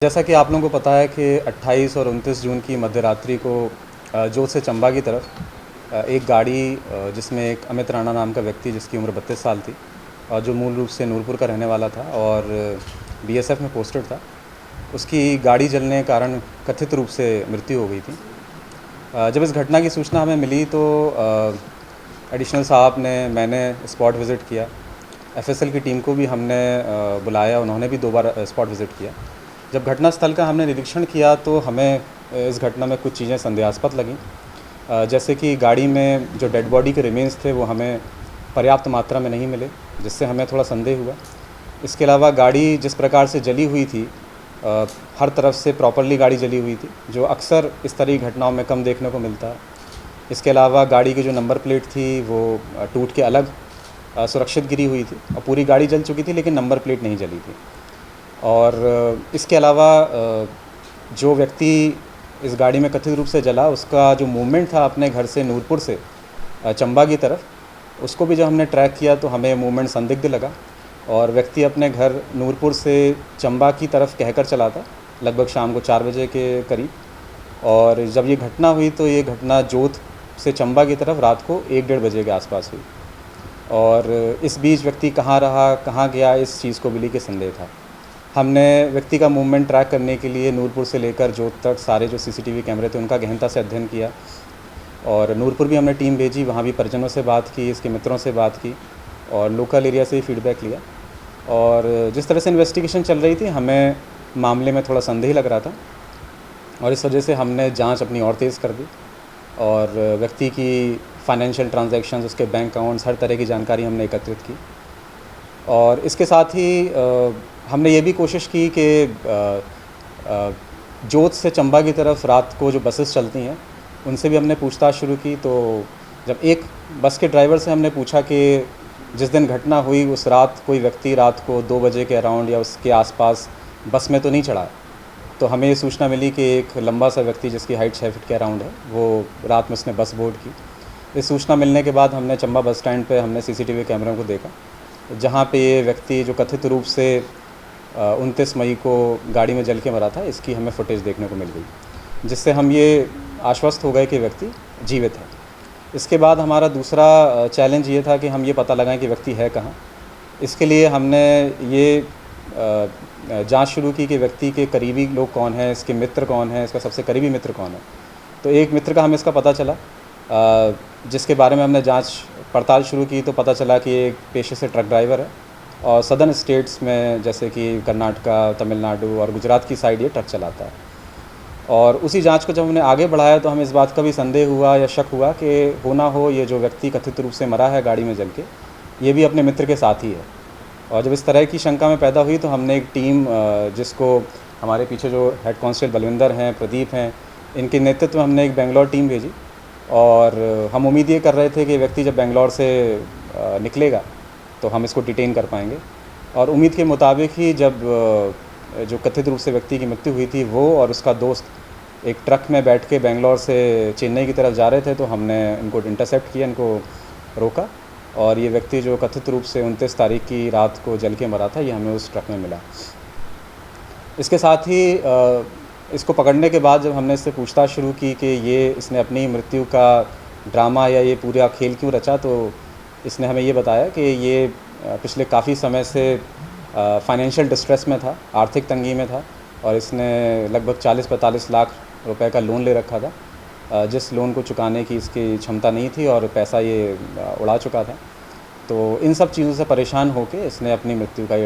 जैसा कि आप लोगों को पता है कि 28 और 29 जून की मध्य रात्रि को जोत से चंबा की तरफ एक गाड़ी जिसमें एक अमित राणा नाम का व्यक्ति जिसकी उम्र 32 साल थी और जो मूल रूप से नूरपुर का रहने वाला था और बीएसएफ में पोस्टेड था, उसकी गाड़ी जलने के कारण कथित रूप से मृत्यु हो गई थी। जब इस घटना की सूचना हमें मिली तो एडिशनल साहब ने मैंने स्पॉट विज़िट किया। एफएसएल की टीम को भी हमने बुलाया, उन्होंने भी 2 बार स्पॉट विज़िट किया। जब घटनास्थल का हमने निरीक्षण किया तो हमें इस घटना में कुछ चीज़ें संदेहास्पद लगीं, जैसे कि गाड़ी में जो डेड बॉडी के रिमेन्स थे वो हमें पर्याप्त मात्रा में नहीं मिले, जिससे हमें थोड़ा संदेह हुआ। इसके अलावा गाड़ी जिस प्रकार से जली हुई थी, हर तरफ से प्रॉपरली गाड़ी जली हुई थी, जो अक्सर इस तरह की घटनाओं में कम देखने को मिलता है। इसके अलावा गाड़ी की जो नंबर प्लेट थी वो टूट के अलग सुरक्षित गिरी हुई थी और पूरी गाड़ी जल चुकी थी लेकिन नंबर प्लेट नहीं जली थी। और इसके अलावा जो व्यक्ति इस गाड़ी में कथित रूप से जला, उसका जो मूवमेंट था अपने घर से नूरपुर से चंबा की तरफ, उसको भी जब हमने ट्रैक किया तो हमें मूवमेंट संदिग्ध लगा। और व्यक्ति अपने घर नूरपुर से चंबा की तरफ कहकर चला था, लगभग शाम को 4 बजे के करीब। और जब ये घटना हुई तो ये घटना जोत से चंबा की तरफ रात को 1-1:30 बजे के आसपास हुई। और इस बीच व्यक्ति कहाँ रहा, कहाँ गया, इस चीज़ को बिल्कुल संदेह था। हमने व्यक्ति का मूवमेंट ट्रैक करने के लिए नूरपुर से लेकर जोत तक सारे जो सीसीटीवी कैमरे थे उनका गहनता से अध्ययन किया। और नूरपुर भी हमने टीम भेजी, वहाँ भी परिजनों से बात की, इसके मित्रों से बात की और लोकल एरिया से ही फीडबैक लिया। और जिस तरह से इन्वेस्टिगेशन चल रही थी, हमें मामले में थोड़ा संदेह लग रहा था और इस वजह से हमने जांच अपनी और तेज़ कर दी और व्यक्ति की फाइनेंशियल ट्रांजैक्शंस, उसके बैंक अकाउंट्स, हर तरह की जानकारी हमने एकत्रित की। और इसके साथ ही हमने ये भी कोशिश की कि जोत से चंबा की तरफ रात को जो बसेस चलती हैं उनसे भी हमने पूछताछ शुरू की। तो जब एक बस के ड्राइवर से हमने पूछा कि जिस दिन घटना हुई उस रात कोई व्यक्ति रात को 2 बजे के अराउंड या उसके आसपास बस में तो नहीं चढ़ा, तो हमें ये सूचना मिली कि एक लंबा सा व्यक्ति जिसकी हाइट 6 फीट के अराउंड है, वो रात में उसने बस बोर्ड की। इस सूचना मिलने के बाद हमने चंबा बस स्टैंड पे हमने सीसीटीवी कैमरों को देखा, जहाँ पे ये व्यक्ति जो कथित रूप से 29 मई को गाड़ी में जल के मरा था, इसकी हमें फुटेज देखने को मिल गई, जिससे हम ये आश्वस्त हो गए कि व्यक्ति जीवित है। इसके बाद हमारा दूसरा चैलेंज ये था कि हम ये पता लगाएं कि व्यक्ति है कहाँ। इसके लिए हमने ये जांच शुरू की कि व्यक्ति के करीबी लोग कौन हैं, इसके मित्र कौन हैं, इसका सबसे करीबी मित्र कौन है। तो एक मित्र का हमें इसका पता चला, जिसके बारे में हमने जांच पड़ताल शुरू की तो पता चला कि एक पेशे से ट्रक ड्राइवर है और सदर्न स्टेट्स में जैसे कि कर्नाटका, तमिलनाडु और गुजरात की साइड ये ट्रक चलाता है। और उसी जांच को जब हमने आगे बढ़ाया तो हमें इस बात का भी संदेह हुआ या शक हुआ कि हो ना हो ये जो व्यक्ति कथित रूप से मरा है गाड़ी में जल के, ये भी अपने मित्र के साथ ही है। और जब इस तरह की शंका में पैदा हुई तो हमने एक टीम, जिसको हमारे पीछे जो हेड कांस्टेबल बलविंदर हैं, प्रदीप हैं, इनके नेतृत्व में हमने एक बेंगलोर टीम भेजी। और हम उम्मीद ये कर रहे थे कि व्यक्ति जब बेंगलोर से निकलेगा तो हम इसको डिटेन कर पाएंगे। और उम्मीद के मुताबिक ही जब जो कथित रूप से व्यक्ति की मृत्यु हुई थी, वो और उसका दोस्त एक ट्रक में बैठ के बेंगलोर से चेन्नई की तरफ जा रहे थे, तो हमने इनको इंटरसेप्ट किया, इनको रोका और ये व्यक्ति जो कथित रूप से 29 तारीख की रात को जल के मरा था, ये हमें उस ट्रक में मिला। इसके साथ ही इसको पकड़ने के बाद जब हमने इससे पूछताछ शुरू की कि ये इसने अपनी मृत्यु का ड्रामा या ये पूरा खेल क्यों रचा, तो इसने हमें ये बताया कि ये पिछले काफ़ी समय से फाइनेंशियल डिस्ट्रेस में था, आर्थिक तंगी में था और इसने लगभग 40-45 लाख रुपए का लोन ले रखा था, जिस लोन को चुकाने की इसकी क्षमता नहीं थी और पैसा ये उड़ा चुका था। तो इन सब चीज़ों से परेशान होकर इसने अपनी मृत्यु का